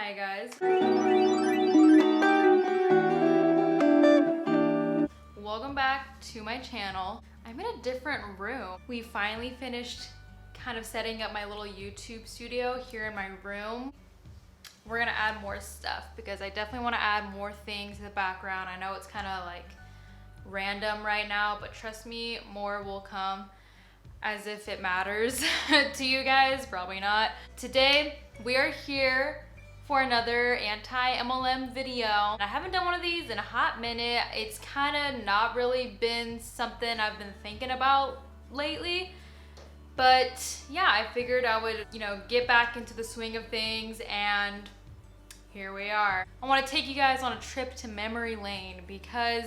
Hi guys. Welcome back to my channel. I'm in a different room. We finally finished kind of setting up my little YouTube studio here in my room. We're gonna add more stuff because I definitely want to add more things in the background. I know it's kind of like random right now, but trust me, more will come. As if it matters to you guys, probably not. Today, we are here for another anti-MLM video. I haven't done one of these in a hot minute. It's kind of not really been something I've been thinking about lately. But yeah, I figured I would, get back into the swing of things, and here we are. I want to take you guys on a trip to memory lane because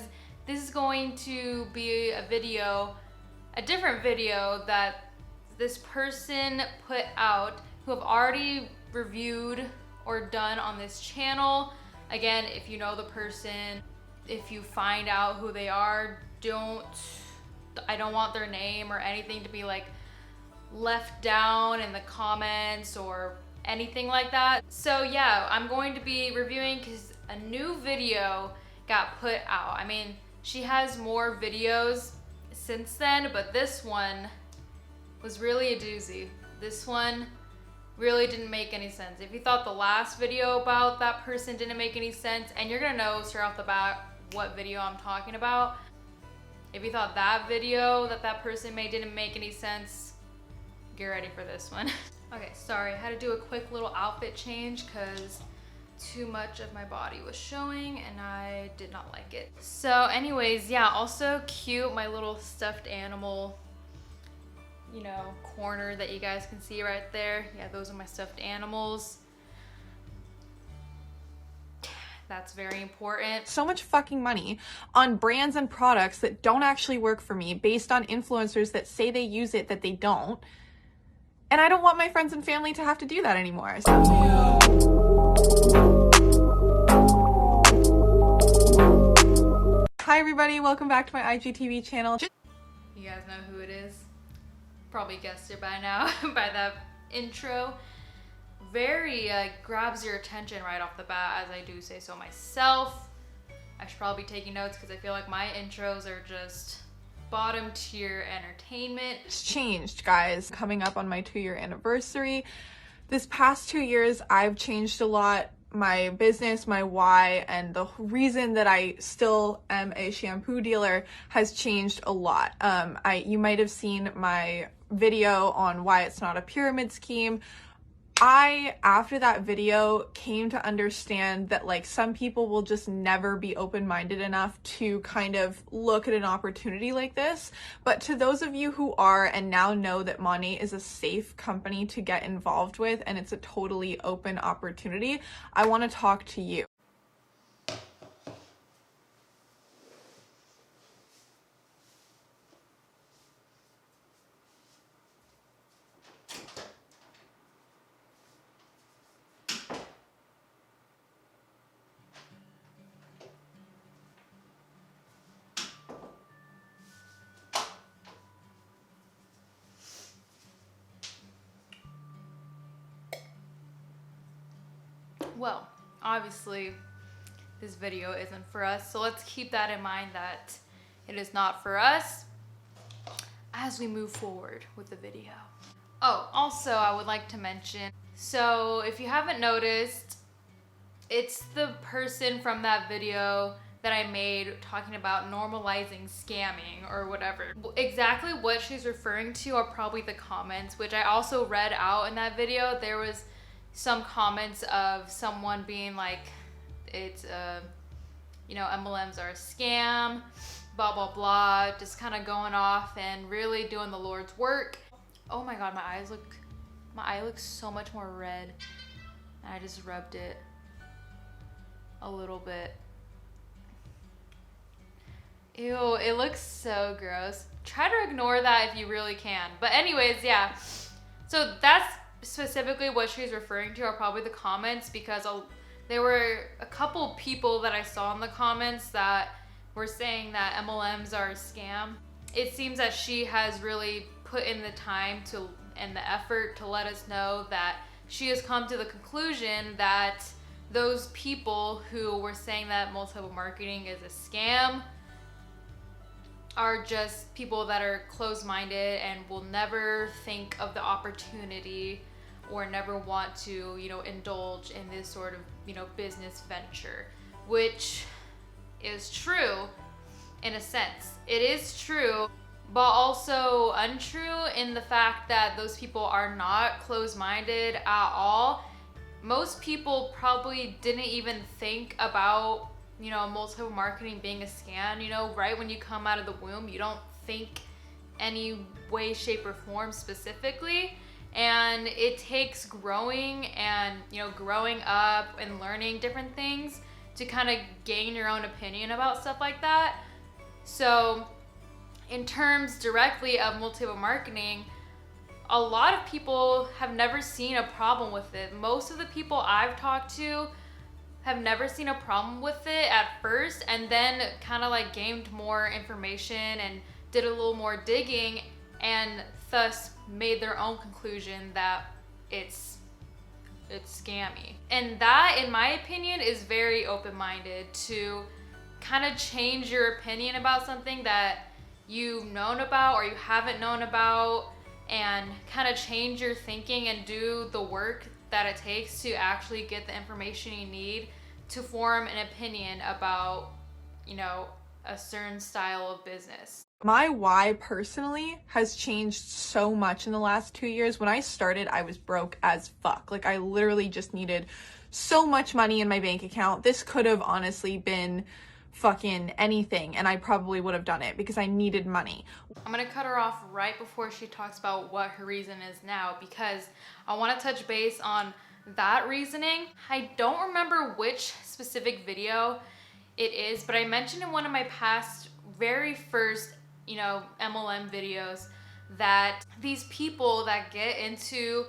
this is going to be a different video that this person put out who have already reviewed or done on this channel. Again, if you know the person, if you find out who they are, I don't want their name or anything to be like left down in the comments or anything like that. So yeah, I'm going to be reviewing because a new video got put out. I mean, she has more videos since then, but this one was really a doozy. This one really didn't make any sense. If you thought the last video about that person didn't make any sense, and you're gonna know straight off the bat what video I'm talking about. If you thought that video that person made didn't make any sense, get ready for this one. Okay, sorry, I had to do a quick little outfit change because too much of my body was showing and I did not like it. So anyways, yeah, also cute, my little stuffed animal, corner that you guys can see right there. Yeah, those are my stuffed animals. That's very important. So much fucking money on brands and products that don't actually work for me based on influencers that say they use it that they don't. And I don't want my friends and family to have to do that anymore. Hi everybody, welcome back to my IGTV channel. You guys know who it is? Probably guessed it by now by that intro. Very grabs your attention right off the bat, as I do say so myself. I should probably be taking notes because I feel like my intros are just bottom tier entertainment. It's changed, guys. Coming up on my 2-year anniversary. This past 2 years, I've changed a lot. My business, my why, and the reason that I still am a shampoo dealer has changed a lot. You might have seen my video on why it's not a pyramid scheme. After that video, came to understand that some people will just never be open-minded enough to kind of look at an opportunity like this. But to those of you who are and now know that Monat is a safe company to get involved with and it's a totally open opportunity, I want to talk to you. Well, obviously this video isn't for us, so let's keep that in mind that it is not for us as we move forward with the video. Oh, also I would like to mention, so if you haven't noticed, it's the person from that video that I made talking about normalizing scamming or whatever. Exactly what she's referring to are probably the comments, which I also read out in that video. There was some comments of someone being like, it's MLMs are a scam, blah blah blah, just kind of going off and really doing the Lord's work. Oh my god, my eye looks so much more red, and I just rubbed it a little bit. Ew, it looks so gross. Try to ignore that if you really can. But anyways, yeah, so that's specifically what she's referring to are probably the comments, because there were a couple people that I saw in the comments that were saying that MLMs are a scam. It seems that she has really put in the time and the effort to let us know that she has come to the conclusion that those people who were saying that multi-level marketing is a scam are just people that are closed-minded and will never think of the opportunity or never want to, indulge in this sort of, business venture, which is true in a sense. It is true, but also untrue in the fact that those people are not closed-minded at all. Most people probably didn't even think about, multi-level marketing being a scam. Right when you come out of the womb, you don't think any way, shape, or form specifically. And it takes growing and, growing up and learning different things to kind of gain your own opinion about stuff like that. So in terms directly of multi-level marketing, a lot of people have never seen a problem with it. Most of the people I've talked to have never seen a problem with it at first, and then kind of like gained more information and did a little more digging, and thus made their own conclusion that it's scammy. And that, in my opinion, is very open-minded to kind of change your opinion about something that you've known about or you haven't known about, and kind of change your thinking and do the work that it takes to actually get the information you need to form an opinion about, a certain style of business. My why personally has changed so much in the last 2 years. When I started, I was broke as fuck. Like, I literally just needed so much money in my bank account. This could have honestly been fucking anything, and I probably would have done it because I needed money. I'm gonna cut her off right before she talks about what her reason is now, because I want to touch base on that reasoning. I don't remember which specific video it is, but I mentioned in one of my past, very first, MLM videos, that these people that get into,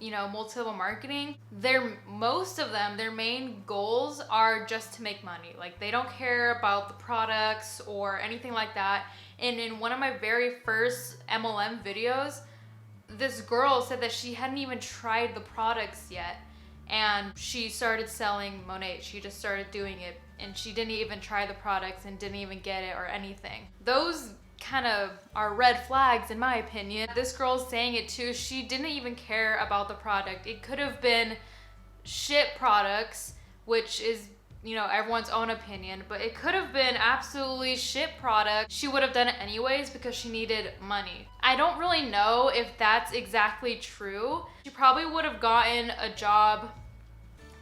multi-level marketing, most of them, their main goals are just to make money. Like, they don't care about the products or anything like that. And in one of my very first MLM videos, this girl said that she hadn't even tried the products yet, and she started selling Monat. She just started doing it, and she didn't even try the products and didn't even get it or anything. Those kind of are red flags in my opinion. This girl's saying it too. She didn't even care about the product. It could have been shit products, which is, everyone's own opinion, but it could have been absolutely shit product. She would have done it anyways because she needed money. I don't really know if that's exactly true. She probably would have gotten a job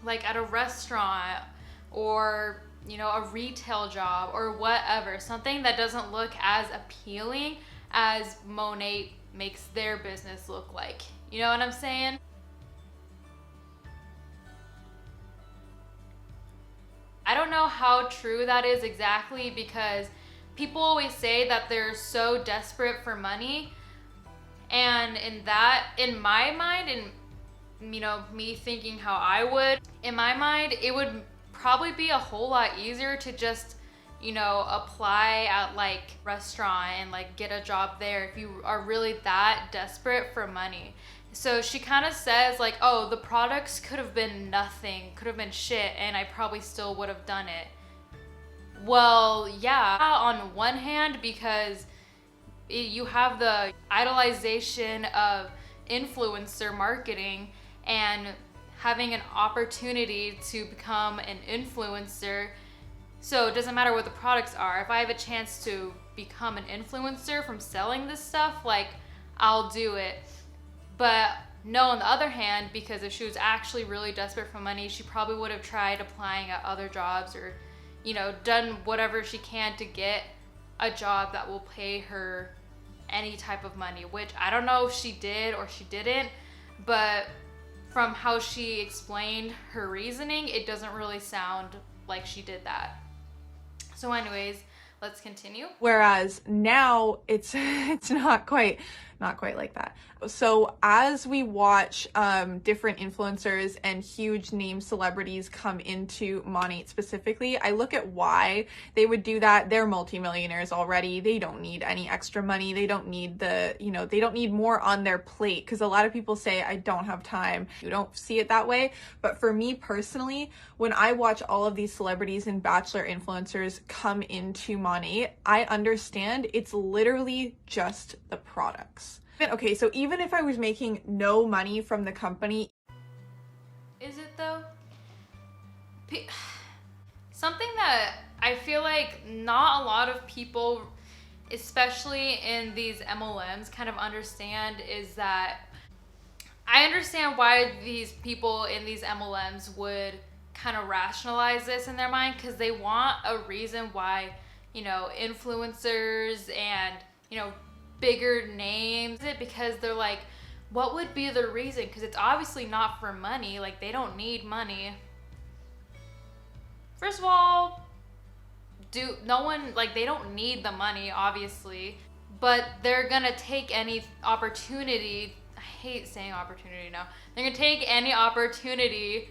like at a restaurant or, a retail job or whatever. Something that doesn't look as appealing as Monat makes their business look like. You know what I'm saying? I don't know how true that is exactly, because people always say that they're so desperate for money. And in my mind, and me thinking how I would, in my mind, it would probably be a whole lot easier to just, apply at like restaurant and like get a job there if you are really that desperate for money. So she kind of says like, oh, the products could have been nothing, could have been shit, and I probably still would have done it. Well, yeah, on one hand, because you have the idolization of influencer marketing and having an opportunity to become an influencer. So it doesn't matter what the products are. If I have a chance to become an influencer from selling this stuff, like, I'll do it. But no, on the other hand, because if she was actually really desperate for money, she probably would have tried applying at other jobs or, done whatever she can to get a job that will pay her any type of money, which I don't know if she did or she didn't, but from how she explained her reasoning, it doesn't really sound like she did that. So anyways, let's continue. Whereas now it's not quite not quite like that. So as we watch different influencers and huge name celebrities come into Monat specifically, I look at why they would do that. They're multimillionaires already. They don't need any extra money. They don't need they don't need more on their plate, because a lot of people say, I don't have time. You don't see it that way. But for me personally, when I watch all of these celebrities and bachelor influencers come into Monat, I understand it's literally just the products. Okay, so even if I was making no money from the company. Is it though? Something that I feel like not a lot of people, especially in these MLMs, kind of understand is that I understand why these people in these MLMs would kind of rationalize this in their mind, because they want a reason why, influencers and, bigger names, because they're like, what would be the reason? Because it's obviously not for money. Like, they don't need money. First of all, they don't need the money, obviously, but they're gonna take any opportunity. I hate saying opportunity now. They're gonna take any opportunity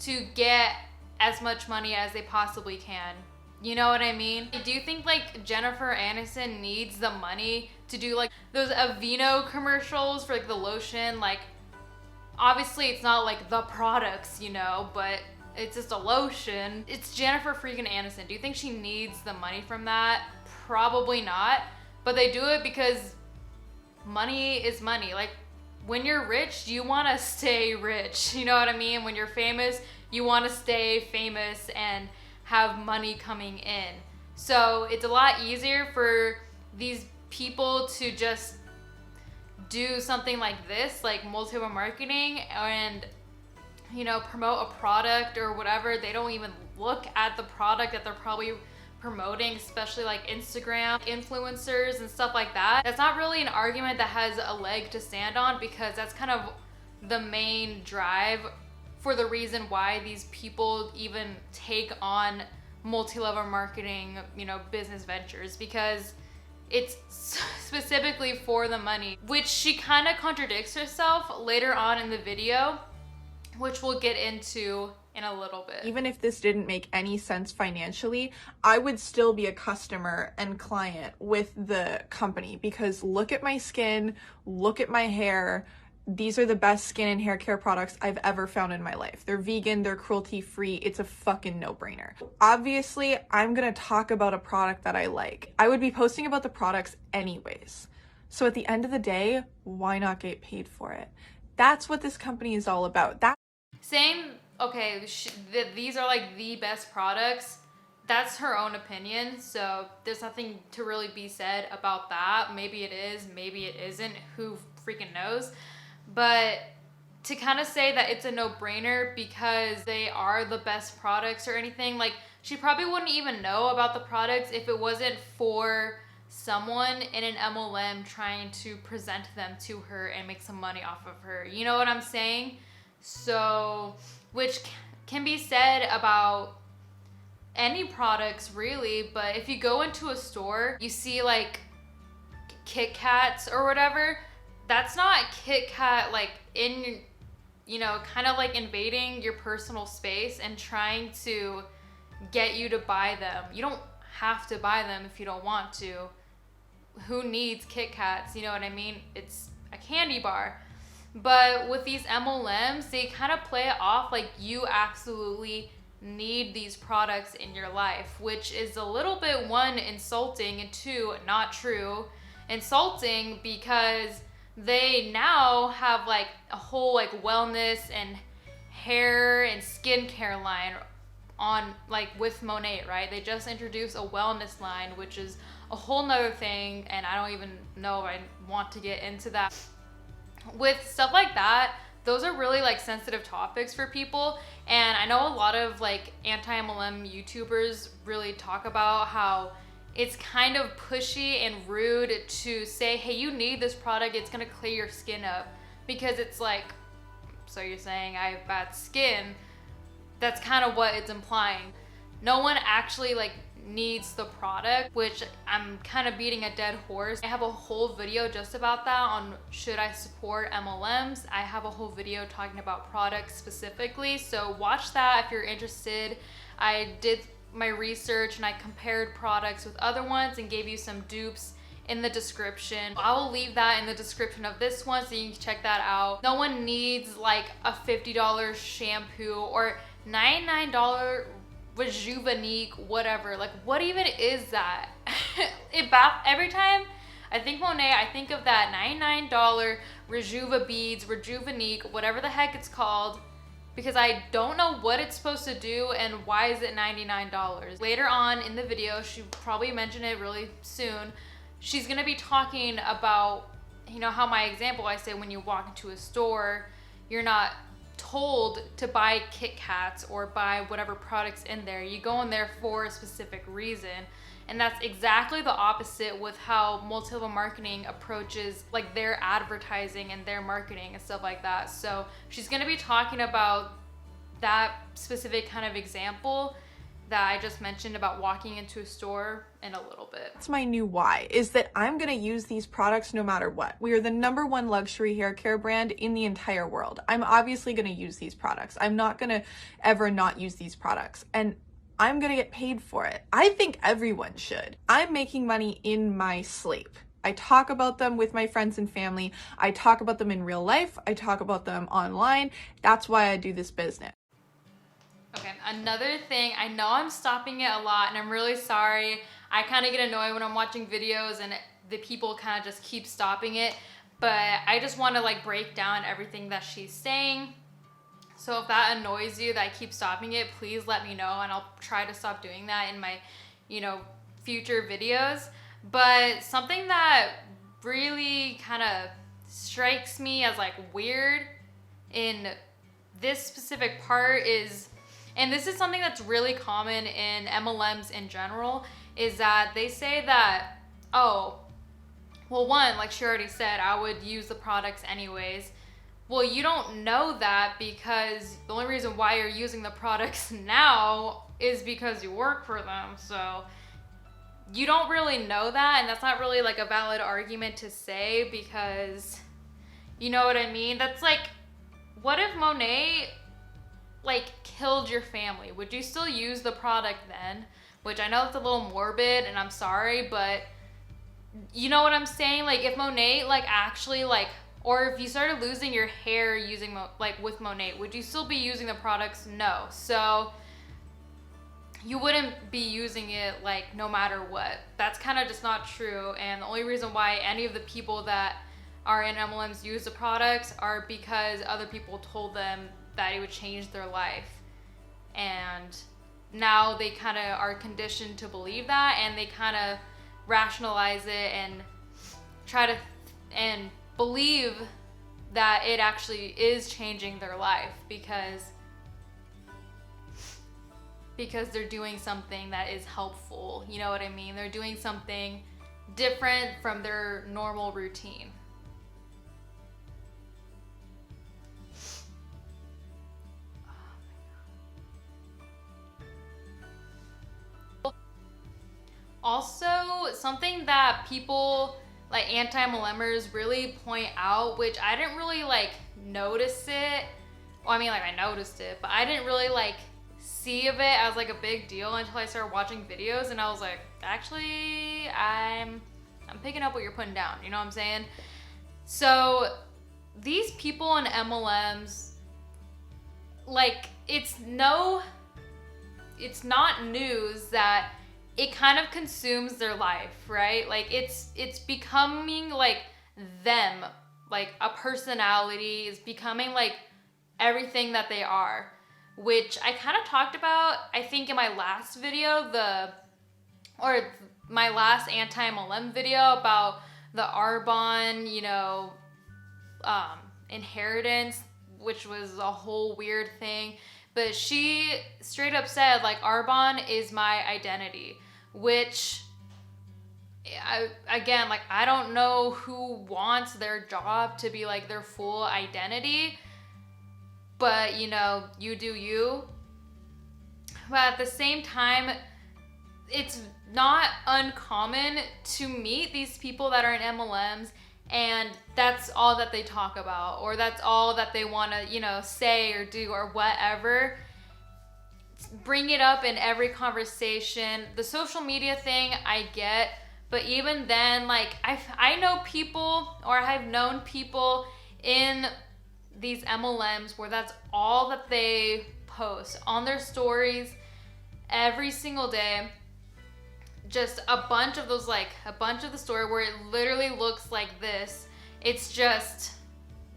to get as much money as they possibly can. You know what I mean? Do you think like Jennifer Aniston needs the money to do like those Aveeno commercials for like the lotion? Like, obviously it's not like the products, but it's just a lotion. It's Jennifer freaking Aniston. Do you think she needs the money from that? Probably not. But they do it because money is money. Like, when you're rich, you want to stay rich. You know what I mean? When you're famous, you want to stay famous and have money coming in. So it's a lot easier for these people to just do something like this, like multi-level marketing, and promote a product or whatever. They don't even look at the product that they're probably promoting, especially like Instagram influencers and stuff like that. That's not really an argument that has a leg to stand on, because that's kind of the main drive for the reason why these people even take on multi-level marketing, business ventures, because it's specifically for the money, which she kind of contradicts herself later on in the video, which we'll get into in a little bit. Even if this didn't make any sense financially, I would still be a customer and client with the company, because look at my skin, look at my hair. These are the best skin and hair care products I've ever found in my life. They're vegan, they're cruelty-free. It's a fucking no-brainer. Obviously, I'm gonna talk about a product that I like. I would be posting about the products anyways. So at the end of the day, why not get paid for it? That's what this company is all about. Saying, okay, that these are like the best products, that's her own opinion. So there's nothing to really be said about that. Maybe it is, maybe it isn't. Who freaking knows? But to kind of say that it's a no-brainer because they are the best products or anything, like, she probably wouldn't even know about the products if it wasn't for someone in an MLM trying to present them to her and make some money off of her. You know what I'm saying? So, which can be said about any products really, but if you go into a store, you see like Kit Kats or whatever, that's not Kit Kat like in, kind of like invading your personal space and trying to get you to buy them. You don't have to buy them if you don't want to. Who needs Kit Kats? You know what I mean? It's a candy bar. But with these MLMs, they kind of play it off like you absolutely need these products in your life, which is a little bit, one, insulting, and two, not true. Insulting because they now have like a whole like wellness and hair and skincare line on like with Monat, right? They just introduced a wellness line, which is a whole nother thing, and I don't even know if I want to get into that. With stuff like that, those are really like sensitive topics for people, and I know a lot of like anti-MLM YouTubers really talk about how it's kind of pushy and rude to say, hey, you need this product, it's gonna clear your skin up, because it's like, so you're saying I have bad skin? That's kind of what it's implying. No one actually like needs the product, which I'm kind of beating a dead horse. I have a whole video just about that on should I support MLMs. I have a whole video talking about products specifically, so watch that if you're interested. I did my research and I compared products with other ones and gave you some dupes in the description. I will leave that in the description of this one so you can check that out. No one needs like a $50 shampoo or $99 Rejuvenique, whatever. Like, what even is that? Every time I think Monat, I think of that $99 Rejuva beads, Rejuvenique, whatever the heck it's called, because I don't know what it's supposed to do and why is it $99. Later on in the video, she'll probably mention it really soon, she's gonna be talking about, you know, how my example, I say when you walk into a store, you're not told to buy Kit Kats or buy whatever products in there. You go in there for a specific reason. And that's exactly the opposite with how multi-level marketing approaches like their advertising and their marketing and stuff like that. So she's gonna be talking about that specific kind of example that I just mentioned about walking into a store in a little bit. That's my new why, is that I'm gonna use these products no matter what. We are the #1 luxury hair care brand in the entire world. I'm obviously gonna use these products. I'm not gonna ever not use these products. And I'm gonna get paid for it. I think everyone should. I'm making money in my sleep. I talk about them with my friends and family. I talk about them in real life. I talk about them online. That's why I do this business. Okay, another thing, I know I'm stopping it a lot and I'm really sorry. I kind of get annoyed when I'm watching videos and the people kind of just keep stopping it, but I just want to like break down everything that she's saying. So if that annoys you that I keep stopping it, please let me know and I'll try to stop doing that in my, you know, future videos. But something that really kind of strikes me as like weird in this specific part is, and this is something that's really common in MLMs in general, is that they say that, oh, well, one, like she already said, I would use the products anyways. Well, you don't know that because the only reason why you're using the products now is because you work for them. So you don't really know that, and that's not really like a valid argument to say because, you know what I mean? That's like, what if Monat like killed your family? Would you still use the product then? Which I know it's a little morbid and I'm sorry, but you know what I'm saying? Like if Monat like actually like, or if you started losing your hair using like with Monat, would you still be using the products? No. So you wouldn't be using it like no matter what. That's kind of just not true. And the only reason why any of the people that are in MLMs use the products are because other people told them that it would change their life. And now they kind of are conditioned to believe that, and they kind of rationalize it and try to and believe that it actually is changing their life because they're doing something that is helpful. You know what I mean? They're doing something different from their normal routine. Also, something that people like anti-mlmers really point out, which I didn't really like notice it. Well, I mean, like I noticed it, but I didn't really like see of it as like a big deal until I started watching videos, and I was like, actually, I'm picking up what you're putting down. You know what I'm saying? So these people in MLMs, like it's not news that it kind of consumes their life, right? Like it's becoming like them, like a personality is becoming like everything that they are, which I kind of talked about, I think in my last video, my last anti-mlm video about the Arbonne, you know, inheritance, which was a whole weird thing. But she straight up said, like, Arbonne is my identity, which, again, like, I don't know who wants their job to be, like, their full identity, but, you know, you do you. But at the same time, it's not uncommon to meet these people that are in MLMs and that's all that they talk about, or that's all that they want to, you know, say or do or whatever. Bring it up in every conversation. The social media thing I get, but even then, like I know people, or I've known people in these MLMs where that's all that they post on their stories every single day. Just a bunch of those, like a bunch of the story where it literally looks like this. It's just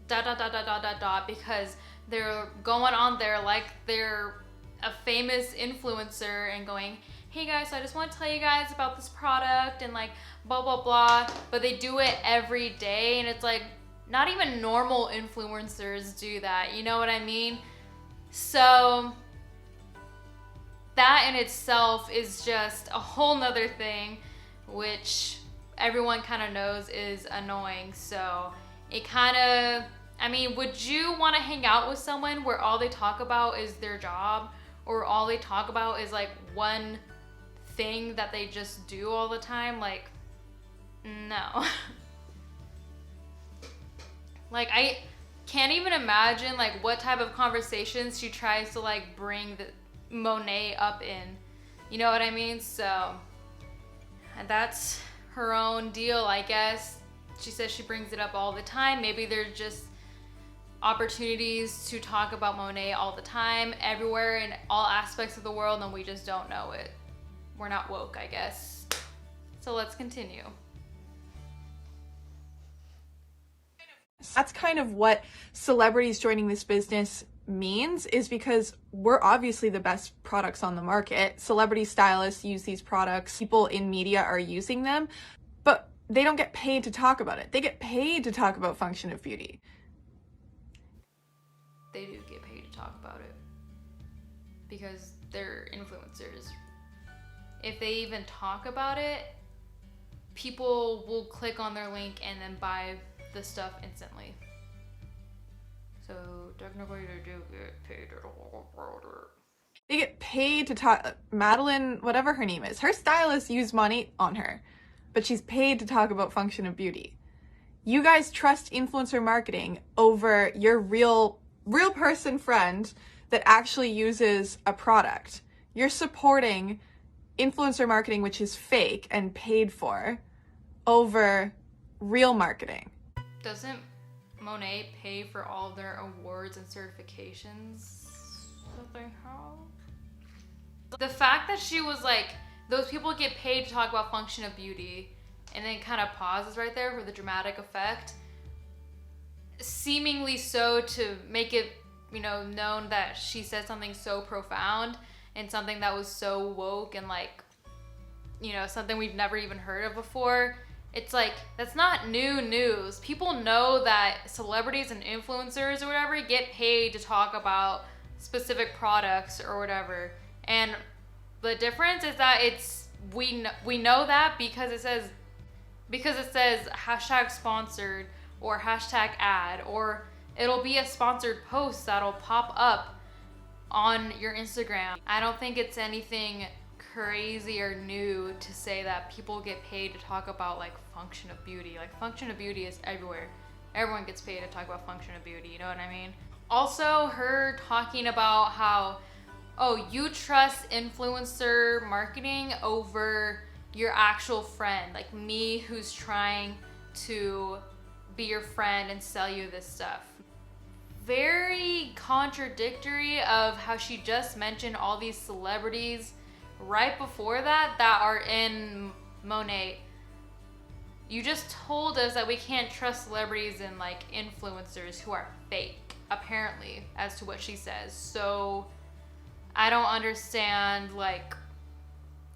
dot dot dot dot dot dot dot, because they're going on there like they're a famous influencer and going, hey guys, so I just want to tell you guys about this product and like blah blah blah, but they do it every day, and it's like not even normal influencers do that, you know what I mean? So that in itself is just a whole nother thing, which everyone kind of knows is annoying. So it kind of, I mean, would you want to hang out with someone where all they talk about is their job, or all they talk about is like one thing that they just do all the time? Like, no. Like, I can't even imagine like what type of conversations she tries to like bring the Monat up in, you know what I mean? So, and that's her own deal, I guess. She says she brings it up all the time. Maybe there's just opportunities to talk about Monat all the time, everywhere, in all aspects of the world, and we just don't know it. We're not woke, I guess. So let's continue. That's kind of what celebrities joining this business means, is because we're obviously the best products on the market. Celebrity stylists use these products. People in media are using them, but they don't get paid to talk about it. They get paid to talk about function of beauty. They do get paid to talk about it because they're influencers. If they even talk about it, people will click on their link and then buy the stuff instantly. So technically they do get paid at all. They get paid to talk. Madeline, whatever her name is, her stylist used money on her, but she's paid to talk about function of beauty. You guys trust influencer marketing over your real person friend that actually uses a product. You're supporting influencer marketing, which is fake and paid for, over real marketing. Doesn't Monat pay for all their awards and certifications that they have? The fact that she was like, those people get paid to talk about function of beauty, and then kind of pauses right there for the dramatic effect, seemingly so to make it, you know, known that she said something so profound and something that was so woke and like, you know, something we've never even heard of before. It's like, that's not new news. People know that celebrities and influencers or whatever get paid to talk about specific products or whatever. And the difference is that we know that because it says hashtag sponsored or hashtag ad, or it'll be a sponsored post that'll pop up on your Instagram. I don't think it's anything crazy or new to say that people get paid to talk about like function of beauty. Like, function of beauty is everywhere. Everyone gets paid to talk about function of beauty, you know what I mean? Also, her talking about how, oh, you trust influencer marketing over your actual friend, like me who's trying to be your friend and sell you this stuff. Very contradictory of how she just mentioned all these celebrities right before that are in Monat. You just told us that we can't trust celebrities and like influencers who are fake, apparently, as to what she says. So I don't understand like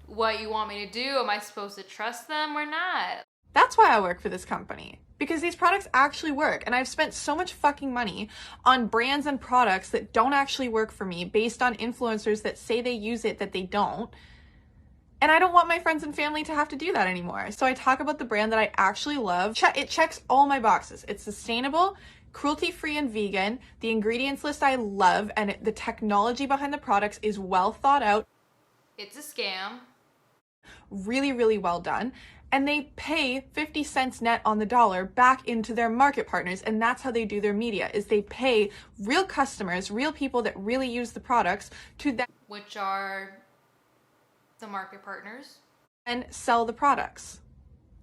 what you want me to do. Am I supposed to trust them or not? That's why I work for this company, because these products actually work, and I've spent so much fucking money on brands and products that don't actually work for me based on influencers that say they use it that they don't. And I don't want my friends and family to have to do that anymore. So I talk about the brand that I actually love. It checks all my boxes. It's sustainable, cruelty-free, and vegan. The ingredients list I love, and the technology behind the products is well thought out. It's a scam. really, really well done. And they pay 50 cents net on the dollar back into their market partners. And that's how they do their media, is they pay real customers, real people that really use the products to them, which are the market partners, and sell the products.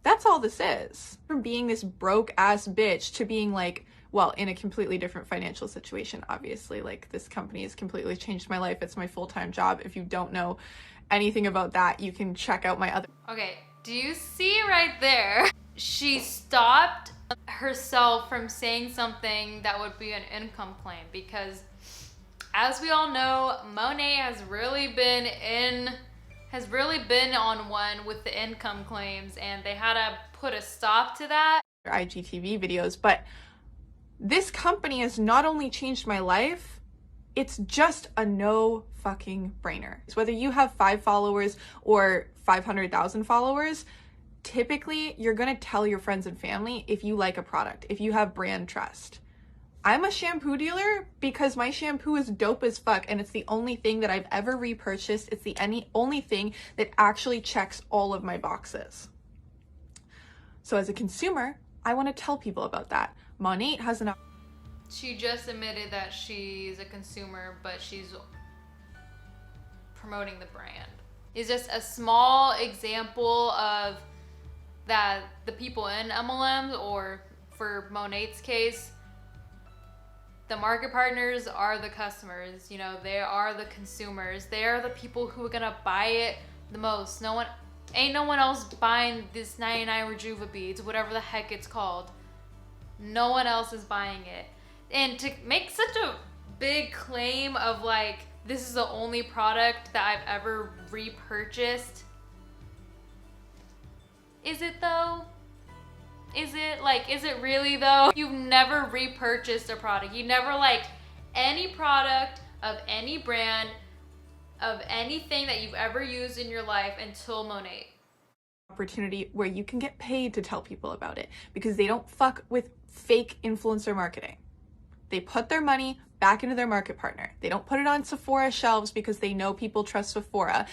That's all this is. From being this broke ass bitch to being like, well, in a completely different financial situation, obviously. Like, this company has completely changed my life. It's my full-time job. If you don't know anything about that, you can check out my other. Okay, do you see right there? She stopped herself from saying something that would be an income claim, because as we all know, Monat has really been on one with the income claims, and they had to put a stop to that. IGTV videos, but this company has not only changed my life, it's just a no fucking brainer. Whether you have 5 followers or 500,000 followers, typically you're gonna tell your friends and family if you like a product, if you have brand trust. I'm a shampoo dealer because my shampoo is dope as fuck, and it's the only thing that I've ever repurchased. It's the only thing that actually checks all of my boxes. So as a consumer, I want to tell people about that. Monat has an... She just admitted that she's a consumer, but she's promoting the brand. It's just a small example of that the people in MLMs, or for Monat's case, the market partners are the customers. You know, they are the consumers. They are the people who are gonna buy it the most. Ain't no one else buying this 99 Rejuva beads, whatever the heck it's called. No one else is buying it. And to make such a big claim of like, this is the only product that I've ever repurchased. Is it though? Is it really though? You've never repurchased a product. You never liked any product of any brand, of anything that you've ever used in your life until Monat. Opportunity where you can get paid to tell people about it, because they don't fuck with fake influencer marketing. They put their money back into their market partner. They don't put it on Sephora shelves because they know people trust Sephora.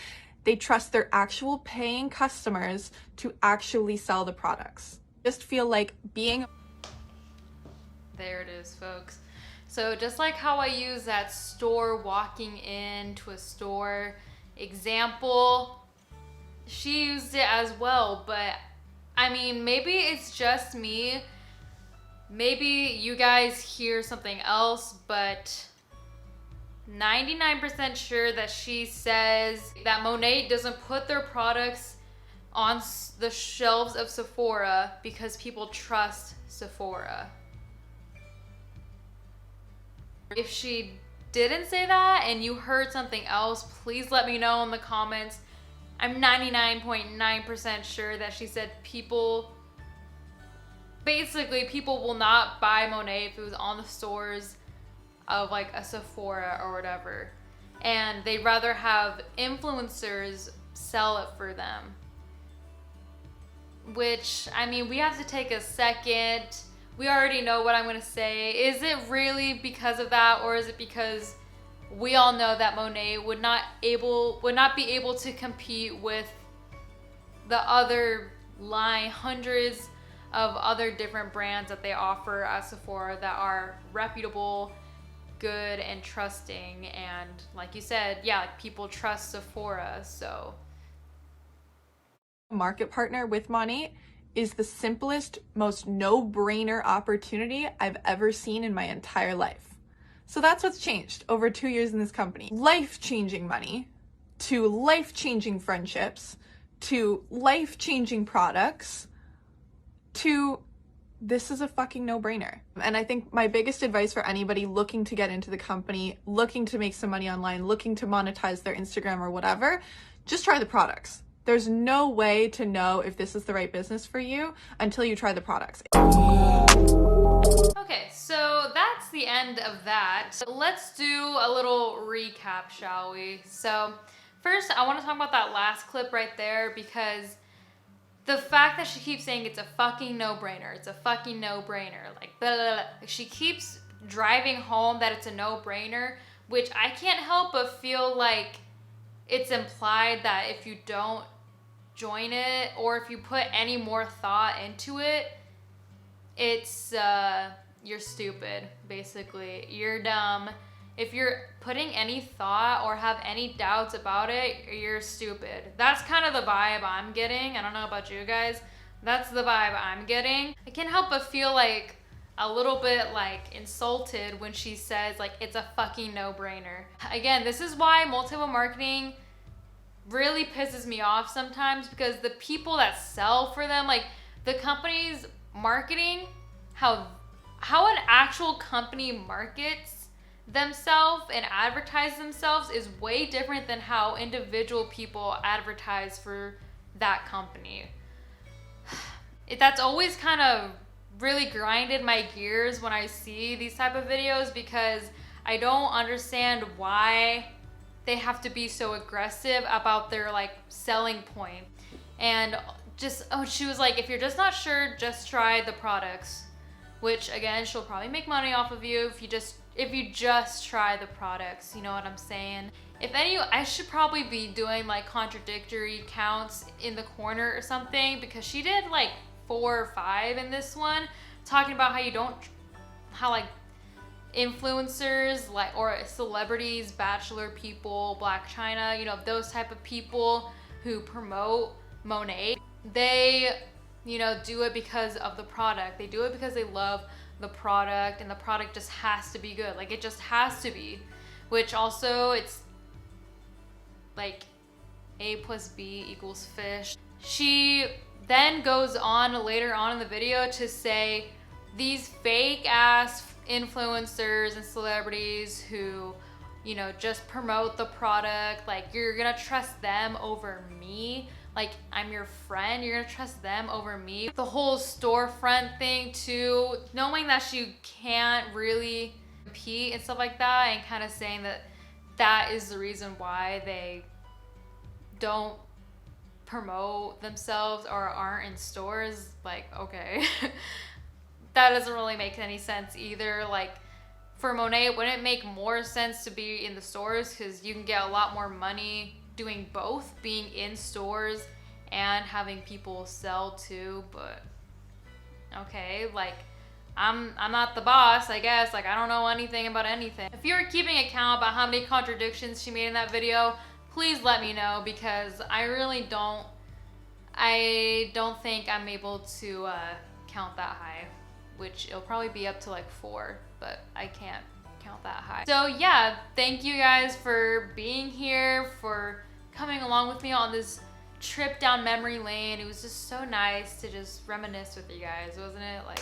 They trust their actual paying customers to actually sell the products. Just feel like being... There it is, folks. So just like how I use that store walking into a store example, she used it as well. But I mean, maybe it's just me. Maybe you guys hear something else, but 99% sure that she says that Monat doesn't put their products on the shelves of Sephora because people trust Sephora. If she didn't say that and you heard something else, please let me know in the comments. I'm 99.9% sure that she said people will not buy Monat if it was on the stores of like a Sephora or whatever. And they'd rather have influencers sell it for them. Which, I mean, we have to take a second. We already know what I'm gonna say. Is it really because of that, or is it because we all know that Monat would not be able to compete with the other hundreds of other different brands that they offer at Sephora that are reputable, good, and trusting. And like you said, yeah, like people trust Sephora, so. Market partner with Monat is the simplest, most no-brainer opportunity I've ever seen in my entire life. So that's what's changed over 2 years in this company. Life-changing money, to life-changing friendships, to life-changing products, to this is a fucking no-brainer. And I think my biggest advice for anybody looking to get into the company, looking to make some money online, looking to monetize their Instagram or whatever, just try the products. There's no way to know if this is the right business for you until you try the products. Okay, so that's the end of that. Let's do a little recap, shall we? So first, I want to talk about that last clip right there, because the fact that she keeps saying it's a fucking no-brainer, it's a fucking no-brainer, like blah, blah, blah. She keeps driving home that it's a no-brainer, which I can't help but feel like it's implied that if you don't join it, or if you put any more thought into it, it's you're stupid, basically. You're dumb. If you're putting any thought or have any doubts about it, you're stupid. That's kind of the vibe I'm getting. I don't know about you guys. That's the vibe I'm getting. I can't help but feel like a little bit like insulted when she says like it's a fucking no-brainer. Again, this is why multi-level marketing really pisses me off sometimes, because the people that sell for them, like the company's marketing, how an actual company markets themselves and advertise themselves is way different than how individual people advertise for that company. That's always kind of really grinded my gears when I see these type of videos, because I don't understand why they have to be so aggressive about their like selling point. And just, oh, she was like, if you're just not sure, just try the products. Which again, she'll probably make money off of you if you just try the products, you know what I'm saying? I should probably be doing like contradictory counts in the corner or something, because she did like 4 or 5 in this one, talking about how like influencers, like, or celebrities, bachelor people, Black China, you know, those type of people who promote Monat, they, you know, do it because of the product. They do it because they love the product, and the product just has to be good. Like, it just has to be. Which also, it's like A plus B equals fish. She then goes on later on in the video to say these fake ass influencers and celebrities who, you know, just promote the product, like, you're gonna trust them over me. Like, I'm your friend, you're gonna trust them over me. The whole storefront thing too, knowing that she can't really compete and stuff like that, and kind of saying that that is the reason why they don't promote themselves or aren't in stores. Like, okay. That doesn't really make any sense either. Like, for Monat, wouldn't it make more sense to be in the stores, because you can get a lot more money doing both, being in stores and having people sell too? But okay, like, I'm not the boss, I guess. Like, I don't know anything about anything. If you're keeping account about how many contradictions she made in that video, please let me know, because I really don't think I'm able to count that high, which it'll probably be up to like 4, but I can't count that high. So yeah, thank you guys for being here, for coming along with me on this trip down memory lane. It was just so nice to just reminisce with you guys, wasn't it? Like,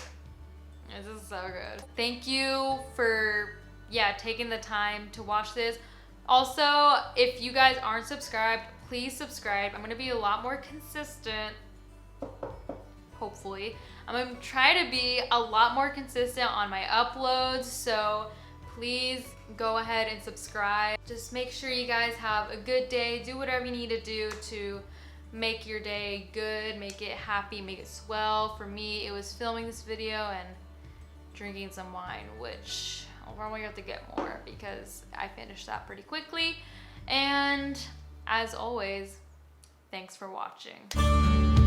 this is so good. Thank you for, yeah, taking the time to watch this. Also, if you guys aren't subscribed, please subscribe. I'm gonna be a lot more consistent, hopefully. I'm gonna try to be a lot more consistent on my uploads, so please go ahead and subscribe. Just make sure you guys have a good day. Do whatever you need to do to make your day good, make it happy, make it swell. For me, it was filming this video and drinking some wine, which I'll probably have to get more because I finished that pretty quickly. And as always, thanks for watching.